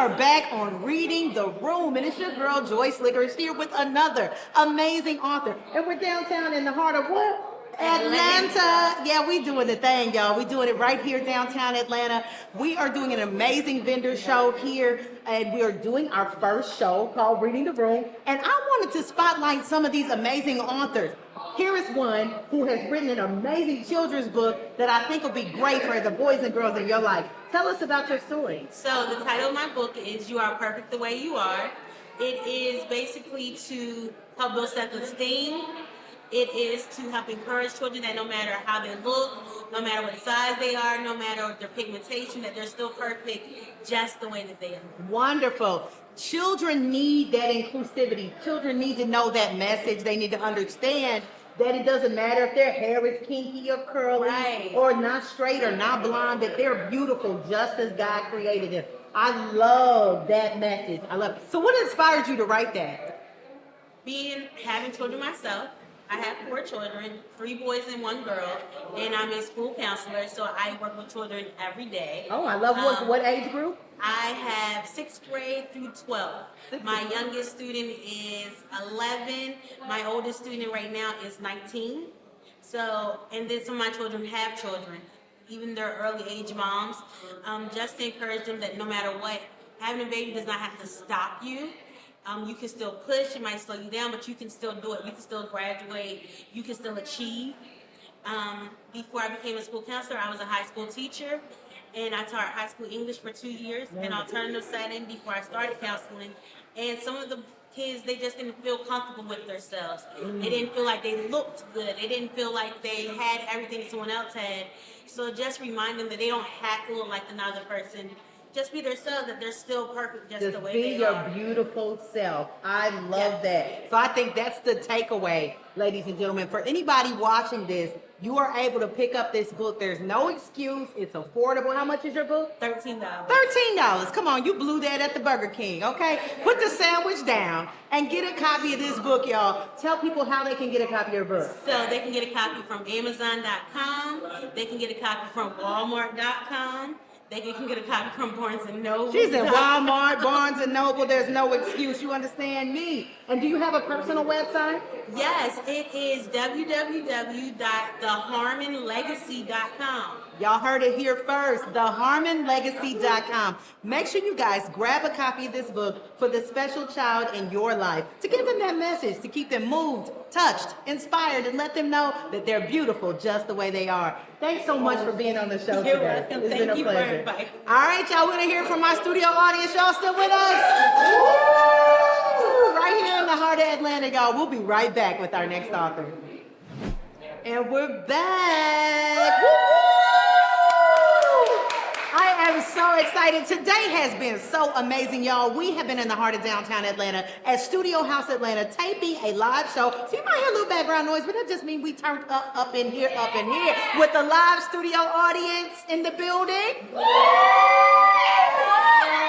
are back on Reading the Room, and it's your girl Joyce Liggers here with another amazing author. And we're downtown in the heart of what? Atlanta. Yeah, we doing the thing, y'all. We doing it right here downtown Atlanta. We are doing an amazing vendor show here, and we are doing our first show called Reading the Room. And I wanted to spotlight some of these amazing authors. Here is one who has written an amazing children's book that I think will be great for the boys and girls in your life. Tell us about your story. So the title of my book is You Are Perfect the Way You Are. It is basically to help build self-esteem. It is to help encourage children that no matter how they look, no matter what size they are, no matter their pigmentation, that they're still perfect just the way that they are. Wonderful. Children need that inclusivity. Children need to know that message. They need to understand that it doesn't matter if their hair is kinky or curly, Right, or not straight or not blonde, that they're beautiful just as God created them. I love that message. I love it. So what inspired you to write that? Having children myself. I have 4 children, 3 boys and 1 girl, and I'm a school counselor, so I work with children every day. Oh, I love what age group? I have 6th grade through 12th. My youngest student is 11. My oldest student right now is 19. So, and then some of my children have children, even their early age moms, just to encourage them that no matter what, having a baby does not have to stop you. You can still push, it might slow you down, but you can still do it. You can still graduate, you can still achieve. Before I became a school counselor, I was a high school teacher, and I taught high school English for 2 years in alternative setting before I started counseling. And some of the kids, they just didn't feel comfortable with themselves. They didn't feel like they looked good. They didn't feel like they had everything someone else had. So just remind them that they don't have to look like another person. Just be themselves, that they're still perfect just the way they are. Just be your beautiful self. I love that. So I think that's the takeaway, ladies and gentlemen. For anybody watching this, you are able to pick up this book. There's no excuse. It's affordable. How much is your book? $13. $13. Come on, you blew that at the Burger King, okay? Put the sandwich down and get a copy of this book, y'all. Tell people how they can get a copy of your book. So they can get a copy from Amazon.com. They can get a copy from Walmart.com. They can get a copy from Barnes & Noble. She's in Walmart, Barnes & Noble. There's no excuse. You understand me. And do you have a personal website? Yes, it is www.theharmonlegacy.com. Y'all heard it here first, theharmonlegacy.com. Make sure you guys grab a copy of this book for the special child in your life, to give them that message, to keep them moved, touched, inspired, and let them know that they're beautiful just the way they are. Thanks so much for being on the show You're today. welcome. It's Thank been a you pleasure. for inviting me. All right, y'all, we're going to hear from my studio audience. Y'all still with us? Woo! Right here in the heart of Atlanta, y'all. We'll be right back with our next author. And we're back. Woo! I am so excited. Today has been so amazing, y'all. We have been in the heart of downtown Atlanta at Studio House Atlanta taping a live show. So you might hear a little background noise, but that just means we turned up in here, with the live studio audience in the building.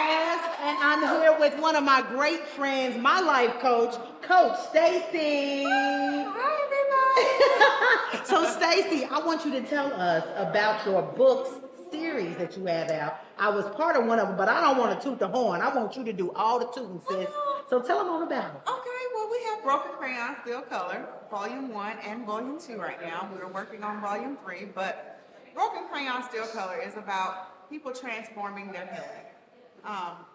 Yes, and I'm here with one of my great friends, my life coach, Coach Stacy. Hi, everybody. So Stacy, I want you to tell us about your books series that you have out. I was part of one of them, but I don't want to toot the horn. I want you to do all the tooting, sis. So tell them all about it. Okay, well, we have Broken Crayon Still Color, Volume 1 and Volume 2 right now. We're working on Volume 3, but Broken Crayon Still Color is about people transforming their healing.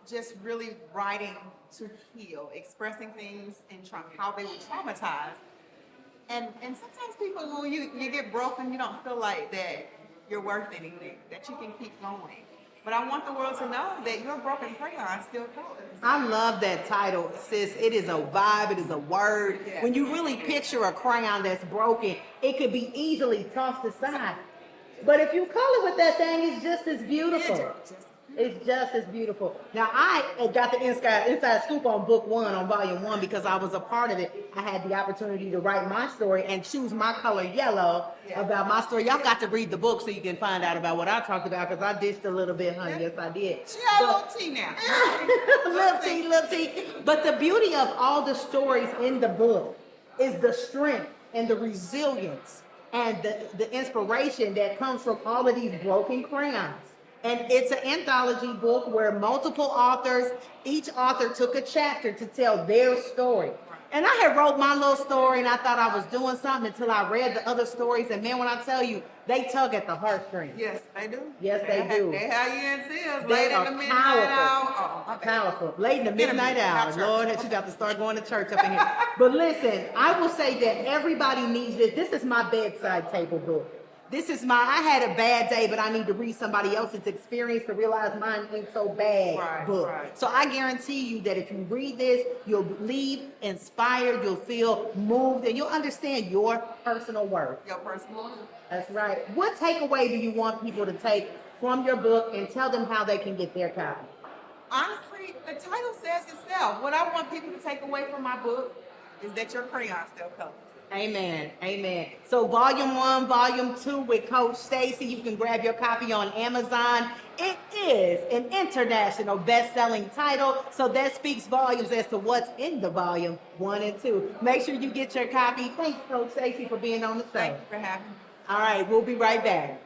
Just really writing to heal, expressing things in how they were traumatized. And sometimes people, when you get broken, you don't feel like that you're worth anything, that you can keep going. But I want the world to know that your broken crayon still colors. I love that title, sis. It is a vibe, it is a word. Yeah. When you really picture a crayon that's broken, it could be easily tossed aside. But if you color with that thing, it's just as beautiful. It's just as beautiful. Now, I got the inside scoop on book 1, on volume 1, because I was a part of it. I had the opportunity to write my story and choose my color yellow about my story. Y'all got to read the book so you can find out about what I talked about, because I dished a little bit, honey. Yes, I did. She got a little tea now. little tea. But the beauty of all the stories in the book is the strength and the resilience and the inspiration that comes from all of these broken crayons. And it's an anthology book where multiple authors, each author took a chapter to tell their story. And I had wrote my little story and I thought I was doing something until I read the other stories. And man, when I tell you, they tug at the heartstrings. Yes, they do. Yes, they do. They have you in tears They late in are the midnight powerful. hour. Oh, my bad. Powerful. Late in the midnight hour. Not church. Lord, that you got to start going to church up in here. But listen, I will say that everybody needs this. This is my bedside table book. I had a bad day, but I need to read somebody else's experience to realize mine ain't so bad book. Right. So I guarantee you that if you read this, you'll leave inspired, you'll feel moved, and you'll understand your personal worth. Your personal. That's right. What takeaway do you want people to take from your book and tell them how they can get their copy? Honestly, the title says itself. What I want people to take away from my book is that your crayon still colors. Amen. Amen. So volume 1, volume 2 with Coach Stacy. You can grab your copy on Amazon. It is an international best-selling title, so that speaks volumes as to what's in the volume 1 and 2. Make sure you get your copy. Thanks, Coach Stacy, for being on the show. Thank you for having me. All right, we'll be right back.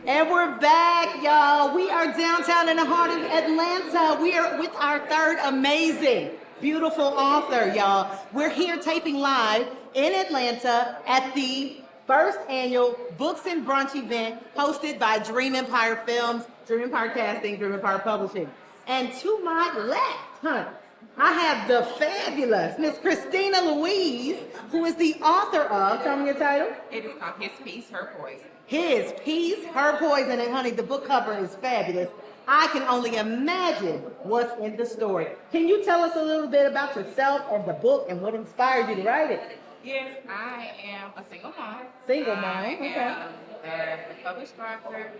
And we're back, y'all. We are downtown in the heart of Atlanta. We are with our third amazing, beautiful author, y'all. We're here taping live in Atlanta at the first annual Books and Brunch event hosted by DreamEmpire Films, DreamEmpire Casting, DreamEmpire Publishing. And to my left, I have the fabulous Miss Christina Louise, who is the author of, tell me your title. It is called His Peace, Her Poison. His Peace, Her Poison, and honey, the book cover is fabulous. I can only imagine what's in the story. Can you tell us a little bit about yourself and the book and what inspired you to write it? Yes, I am a single mom. Single mom, I okay. am a published author,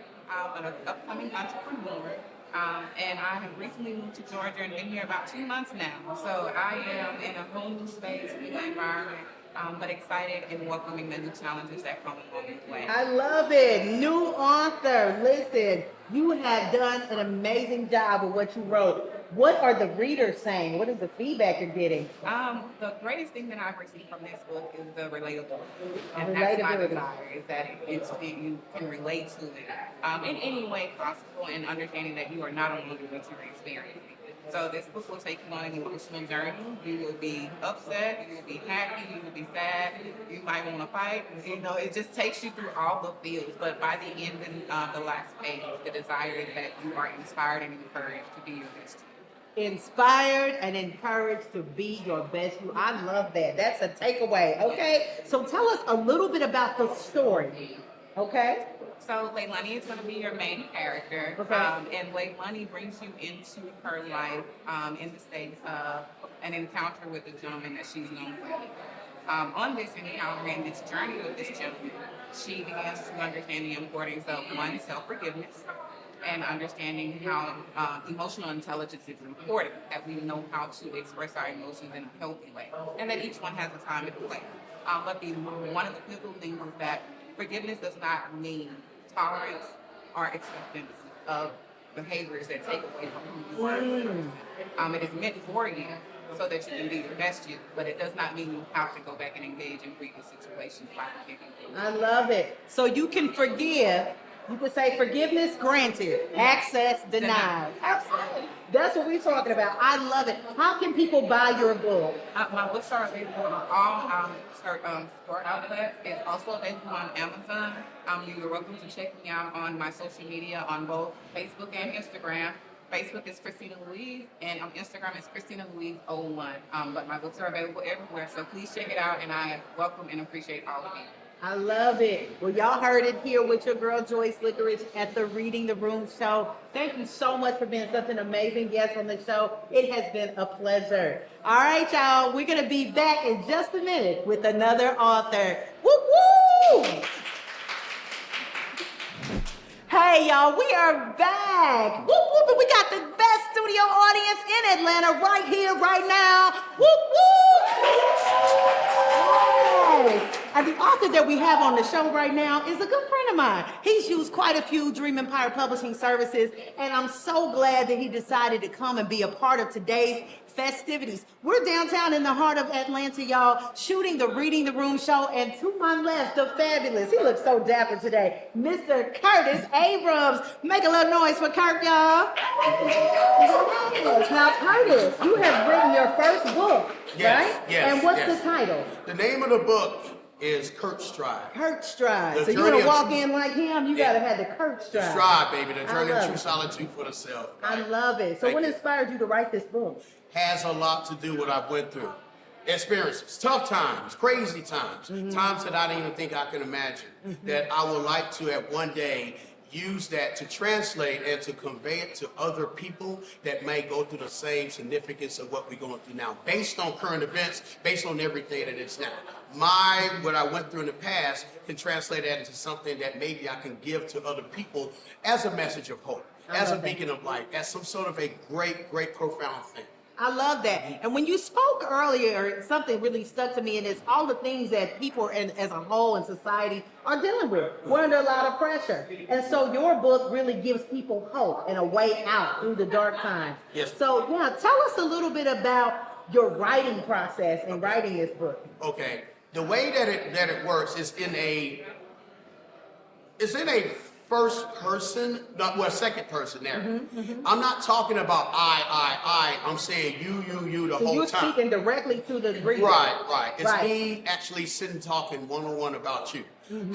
an upcoming entrepreneur, and I have recently moved to Georgia and been here about 2 months now. So I am in a whole new space, new environment, but excited and welcoming the new challenges that come along the way. I love it. New author. Listen, you have done an amazing job with what you wrote. What are the readers saying? What is the feedback you're getting? The greatest thing that I've received from this book is the relatability. And that's my Relatability. desire, is that you can relate to it in any way possible, and understanding that you are not alone in what you're experiencing. So this book will take you on an emotional journey. You will be upset, you will be happy, you will be sad, you might want to fight. You know, it just takes you through all the feels. But by the end of the last page, the desire is that you are inspired and encouraged to be your best. Inspired and encouraged to be your best you. I love that. That's a takeaway. Okay. So tell us a little bit about the story. Okay. So Leilani is going to be your main character, Okay. and Leilani brings you into her life in the States of an encounter with a gentleman that she's known for. On this encounter and this journey with this gentleman, she begins to understand the importance of, one, self-forgiveness, and understanding how emotional intelligence is important, that we know how to express our emotions in a healthy way, and that each one has a time and place. But one of the pivotal things is that forgiveness does not mean tolerance or acceptance of behaviors that take away from who you are. It is meant for you so that you can be your best you, but it does not mean you have to go back and engage in previous situations by forgiving. I love it. So you can forgive. You could say forgiveness granted, access denied. Absolutely. That's what we're talking about. I love it. How can people buy your book? My books are available on all store outlets. It's also available on Amazon. You're welcome to check me out on my social media on both Facebook and Instagram. Facebook is Christina Louise, and on Instagram is Christina Louise 01. But my books are available everywhere, so please check it out, and I welcome and appreciate all of you. I love it. Well, y'all heard it here with your girl Joyce Licorice at the Reading the Room show. Thank you so much for being such an amazing guest on the show. It has been a pleasure. All right, y'all. We're going to be back in just a minute with another author. Woo woo! Hey, y'all, we are back. Whoop, whoop, and we got the best studio audience in Atlanta right here, right now. Whoop, whoop. Yes. And the author that we have on the show right now is a good friend of mine. He's used quite a few DreamEmpire publishing services, and I'm so glad that he decided to come and be a part of today's festivities. We're downtown in the heart of Atlanta, y'all, shooting the Reading the Room show. And to my left, the fabulous, he looks so dapper today, Mr. Curtis Abrams. Make a little noise for Kurt, y'all. Now, Curtis, you have written your first book, Yes, right? yes, And what's yes. the title? The name of the book is Kurt Stride. Kurt Stride. The So you journey want to of walk true- in like him? You got to have the Kurt The Stride. Stride, baby. The journey I of love true it. solitude for the self. I right? love it. So Thank what you. inspired you to write this book? Has a lot to do with what I went through. Experiences, tough times, crazy times, times that I didn't even think I could imagine. That I would like to at one day use that to translate and to convey it to other people that may go through the same significance of what we're going through now, based on current events, based on everything that it's now. What I went through in the past can translate that into something that maybe I can give to other people as a message of hope, as a love that. beacon of light, as some sort of a great, great, profound thing. I love that. And when you spoke earlier, something really stuck to me, and it's all the things that people as a whole in society are dealing with. We're under a lot of pressure. And so your book really gives people hope and a way out through the dark times. Yes. So yeah, tell us a little bit about your writing process in writing this book. Okay, the way that it works is in a first person, second person narrative. I'm not talking about I. I'm saying you the So whole you're time. speaking directly to the reader. Right. It's Right. me actually sitting talking one-on-one about you.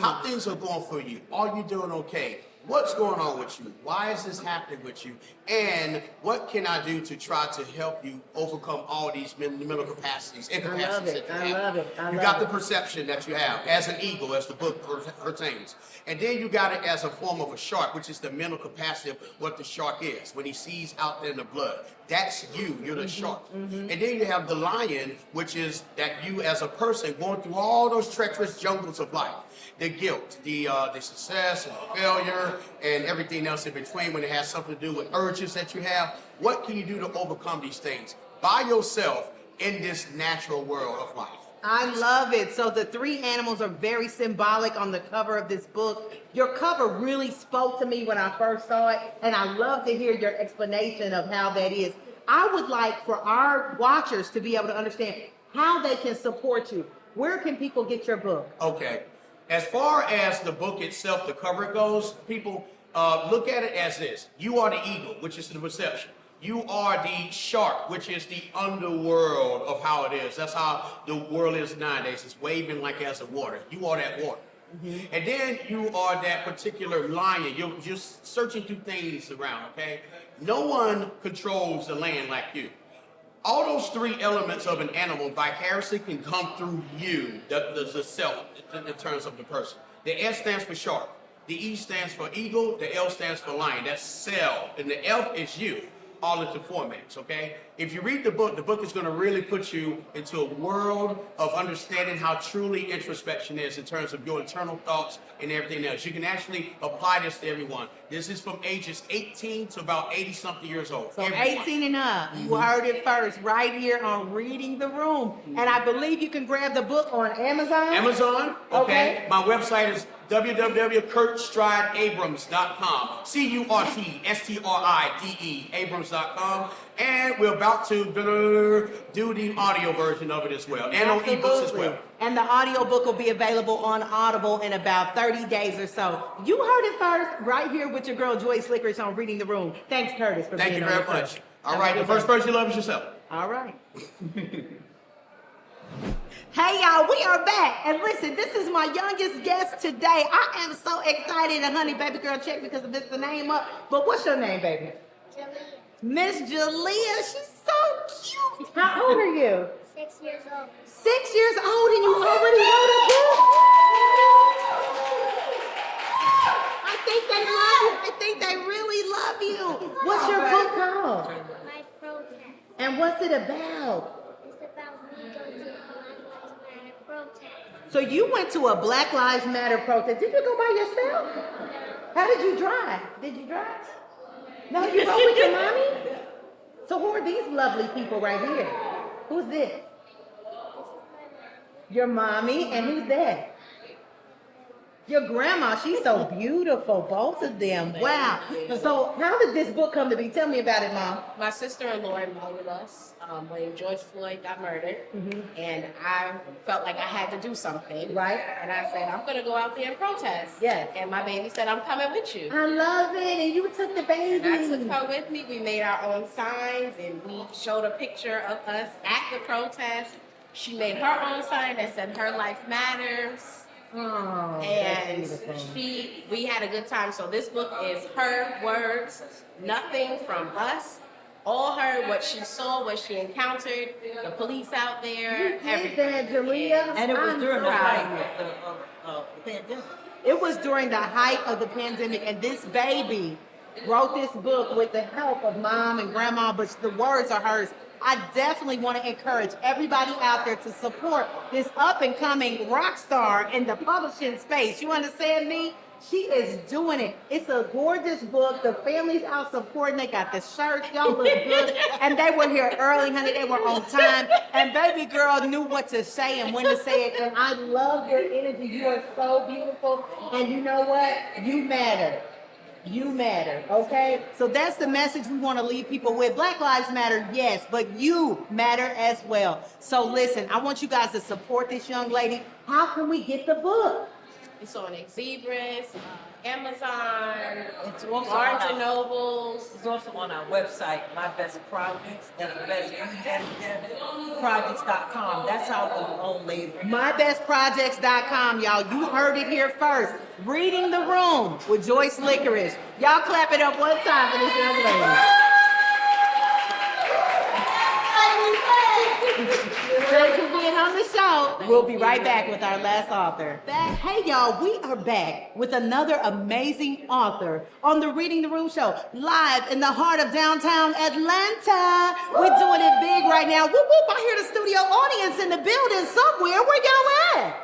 How things are going for you. Are you doing okay? What's going on with you? Why is this happening with you? And what can I do to try to help you overcome all these mental capacities, incapacities it. that I you have? love it. I You love got it. the perception that you have as an eagle, as the book pertains. And then you got it as a form of a shark, which is the mental capacity of what the shark is. When he sees out there in the blood, that's you. You're the shark. And then you have the lion, which is that you as a person going through all those treacherous jungles of life. The guilt, the success, and the failure, and everything else in between when it has something to do with urges that you have. What can you do to overcome these things by yourself in this natural world of life? I love it. So the three animals are very symbolic on the cover of this book. Your cover really spoke to me when I first saw it, and I love to hear your explanation of how that is. I would like for our watchers to be able to understand how they can support you. Where can people get your book? Okay. As far as the book itself, the cover goes, people look at it as this. You are the eagle, which is the perception. You are the shark, which is the underworld of how it is. That's how the world is nowadays. It's waving like as a water. You are that water. And then you are that particular lion. You're just searching through things around, okay? No one controls the land like you. All those three elements of an animal vicariously can come through you, the self, in terms of the person. The S stands for shark. The E stands for eagle. The L stands for lion. That's cell. And the F is you. All into formats, okay? If you read the book is going to really put you into a world of understanding how truly introspection is in terms of your internal thoughts and everything else. You can actually apply this to everyone. This is from ages 18 to about 80-something years old. So Everyone. 18 and up. You heard it first right here on Reading the Room. And I believe you can grab the book on Amazon. Amazon, okay? Okay. My website is www.kurtstrideabrams.com. CURTSTRIDE Abrams.com. And we're about to do the audio version of it as well. And on ebooks as Absolutely. well. And the audio book will be available on Audible in about 30 days or so. You heard it first right here with your girl Joyce Lickers on Reading the Room. Thanks, Curtis, for Thank being you on very the show. much. All Have a right, the good first day. person you love is yourself. All right. Hey y'all, we are back. And listen, this is my youngest guest today. I am so excited. And honey, baby girl, check because I missed the name up. But what's your name, baby? Jeliyah, Miss Jeliyah. She's so cute. How old are you? 6 years old. 6 years old and you already wrote a book? I think they love you. I think they really love you. What's your book called? My protest And what's it about? is about me going to a Black Lives Matter protest. So you went to a Black Lives Matter protest. Did you go by yourself? How did you drive? Did you drive? No, you rode with your mommy? So who are these lovely people right here? Who's this? Your mommy, and who's that? Your grandma, she's so beautiful, both of them. Wow. So how did this book come to be? Tell me about it, Mom. My sister-in-law invited us when George Floyd got murdered, and I felt like I had to do something. Right. And I said, I'm going to go out there and protest. Yes. And my baby said, I'm coming with you. I love it. And you took the baby. And I took her with me. We made our own signs, and we showed a picture of us at the protest. She made her own sign that said, "Her life matters." Oh, And that's beautiful. we had a good time. So this book is her words, nothing from us. All her, what she saw, what she encountered, the police out there, You did everything. that, Jeliyah. And it was I'm during the proud. height of the pandemic. It was during the height of the pandemic, and this baby wrote this book with the help of Mom and Grandma, but the words are hers. I definitely want to encourage everybody out there to support this up-and-coming rock star in the publishing space. You understand me? She is doing it. It's a gorgeous book. The family's out supporting. They got the shirts. Y'all look good. And they were here early, honey. They were on time. And baby girl knew what to say and when to say it. And I love your energy. You are so beautiful. And you know what? You matter. You matter, okay? So that's the message we want to leave people with. Black Lives Matter, yes, but you matter as well. So listen, I want you guys to support this young lady. How can we get the book? It's on Zebras, Amazon, It's also Barnes on and our, Nobles. it's also on our website, My Best Projects. That's the best projects.com. That's our own label. MyBestProjects.com, y'all. You heard it here first. Reading the Room with Joyce Licorice. Y'all clap it up one time for this young lady. Thanks for being on the show. We'll be right back with our last author. Hey y'all, we are back with another amazing author on the Reading the Room show, live in the heart of downtown Atlanta. We're doing it big right now. Whoop whoop! I hear the studio audience in the building somewhere. Where y'all at?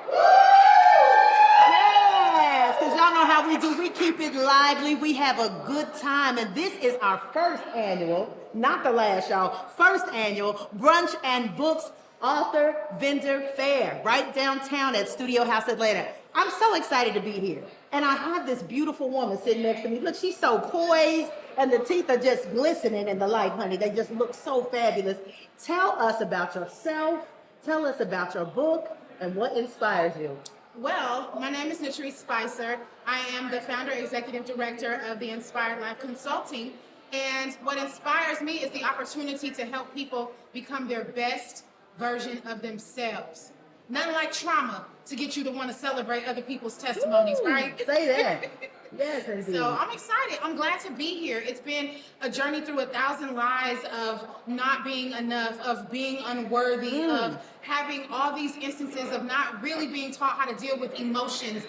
Yes, because y'all know how we do. We keep it lively. We have a good time. And this is our first annual, not the last, y'all, first annual Brunch and Books Author Vendor Fair right downtown at Studio House Atlanta. I'm so excited to be here. And I have this beautiful woman sitting next to me. Look, she's so poised and the teeth are just glistening in the light, honey. They just look so fabulous. Tell us about yourself. Tell us about your book and what inspires you. Well, my name is Natriece Spicer. I am the founder, executive director of the Inspired Life Consulting. And what inspires me is the opportunity to help people become their best version of themselves. Nothing like trauma to get you to want to celebrate other people's testimonies, right? Say that. Yes, indeed. So I'm excited. I'm glad to be here. It's been a journey through 1,000 lies of not being enough, of being unworthy, of having all these instances of not really being taught how to deal with emotions,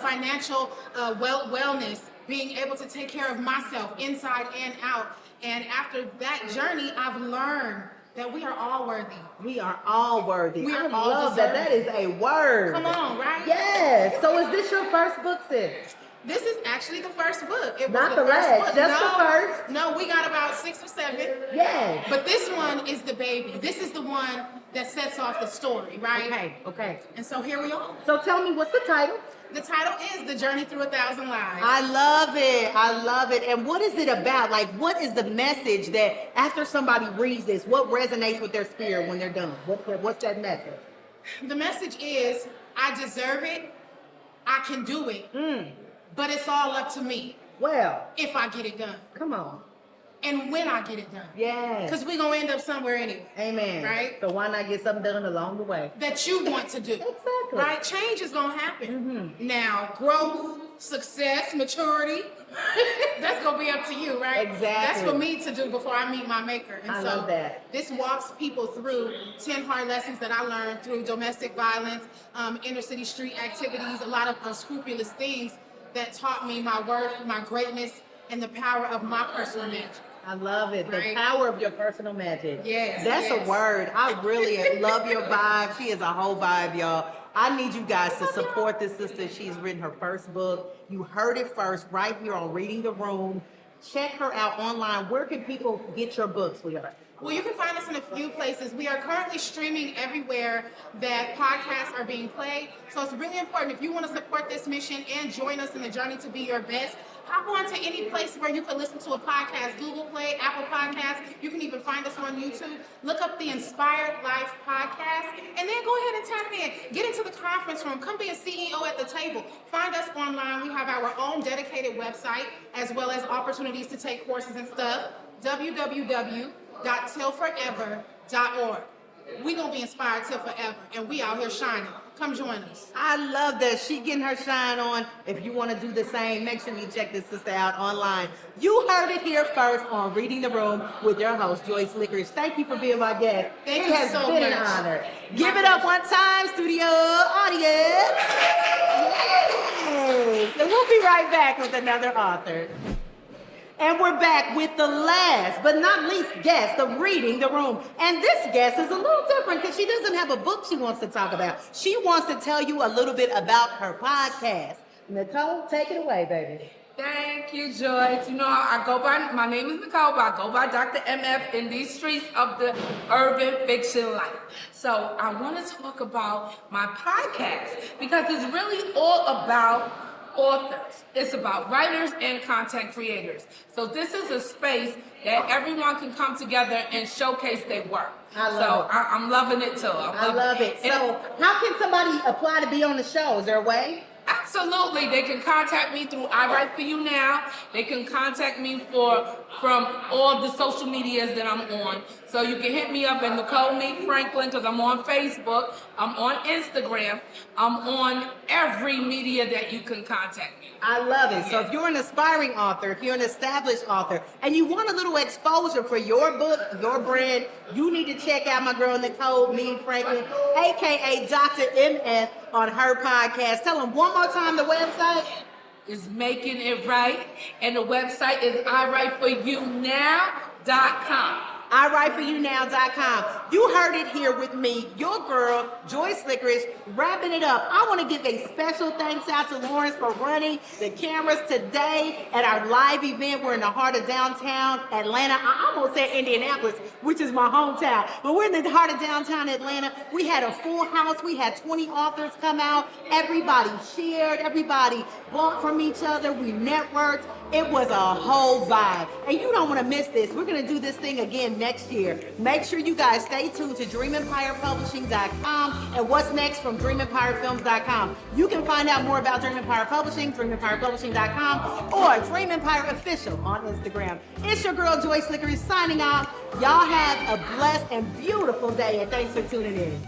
financial wellness, being able to take care of myself inside and out. And after that journey, I've learned that we are all worthy. We are all worthy. We are I all love that. That is a word. Come on, right? Yes. So is this your first book, sis? This is actually the first book. It was Not the the first last, book. just no, the first? No, we got about 6 or 7. Yes. But this one is the baby. This is the one that sets off the story, right? Okay, okay. And so here we are. So tell me, what's the title? The title is The Journey Through 1,000 Lives. I love it. I love it. And what is it about? Like, what is the message that after somebody reads this, what resonates with their spirit when they're done? What's that message? The message is, I deserve it, I can do it, but it's all up to me Well, if I get it done come on. and when I get it done. Yes. Because we're going to end up somewhere anyway. Amen. Right? So why not get something done along the way? That you want to do. Exactly. Right? Change is going to happen. Now, growth, success, maturity, that's going to be up to you, right? Exactly. That's for me to do before I meet my maker. And I so love that. This walks people through 10 hard lessons that I learned through domestic violence, inner city street activities, a lot of unscrupulous things that taught me my worth, my greatness, and the power of my personal magic. I love it. The Right. power of your personal magic. Yes, That's yes. a word. I really love your vibe. She is a whole vibe, y'all. I need you guys to support this sister. She's written her first book. You heard it first right here on Reading the Room. Check her out online. Where can people get your books, sweetheart? Well, you can find us in a few places. We are currently streaming everywhere that podcasts are being played. So it's really important, if you want to support this mission and join us in the journey to be your best, hop on to any place where you can listen to a podcast. Google Play, Apple Podcasts. You can even find us on YouTube. Look up the Inspired Life Podcast, and then go ahead and tap in. Get into the conference room. Come be a CEO at the table. Find us online. We have our own dedicated website, as well as opportunities to take courses and stuff. www.tillforever.org. We gonna be inspired till forever, and we out here shining. Come join us. I love that. She getting her shine on. If you want to do the same, make sure you check this sister out online. You heard it here first on Reading the Room with your host, Joyce Licorice. Thank you for being my guest. Thank it you has so been much. an honor. Give it up one time, studio audience. Yes. And we'll be right back with another author. And we're back with the last but not least guest of Reading the Room. And this guest is a little different because she doesn't have a book she wants to talk about. She wants to tell you a little bit about her podcast. Nicole, take it away, baby. Thank you, Joyce. You know, my name is Nicole, but I go by Dr. MF in these streets of the urban fiction life. So I want to talk about my podcast because it's really all about authors. It's about writers and content creators. So this is a space that everyone can come together and showcase their work. I'm loving it too. I love it. So how can somebody apply to be on the show? Is there a way? Absolutely. They can contact me through I Write For You Now. They can contact me from all the social medias that I'm on. So you can hit me up at Nicole Meade-Franklin because I'm on Facebook. I'm on Instagram. I'm on every media that you can contact me. I love it. So if you're an aspiring author, if you're an established author, and you want a little exposure for your book, your brand, you need to check out my girl Nicole Meade-Franklin, AKA Dr. MF, on her podcast. Tell them one more time the website. Is Making It Right, and the website is iWriteForYouNow.com. iWriteForYouNow.com. You heard it here with me, your girl, Joyce Licorice, wrapping it up. I want to give a special thanks out to Lawrence for running the cameras today at our live event. We're in the heart of downtown Atlanta. I almost said Indianapolis, which is my hometown, but we're in the heart of downtown Atlanta. We had a full house. We had 20 authors come out. Everybody shared. Everybody bought from each other. We networked. It was a whole vibe. And you don't want to miss this. We're going to do this thing again next year. Make sure you guys stay tuned to DreamEmpirePublishing.com and what's next from DreamEmpireFilms.com. You can find out more about Dream Empire Publishing, DreamEmpirePublishing.com, or Dream Empire Official on Instagram. It's your girl, Joyce Licorice, signing off. Y'all have a blessed and beautiful day, and thanks for tuning in.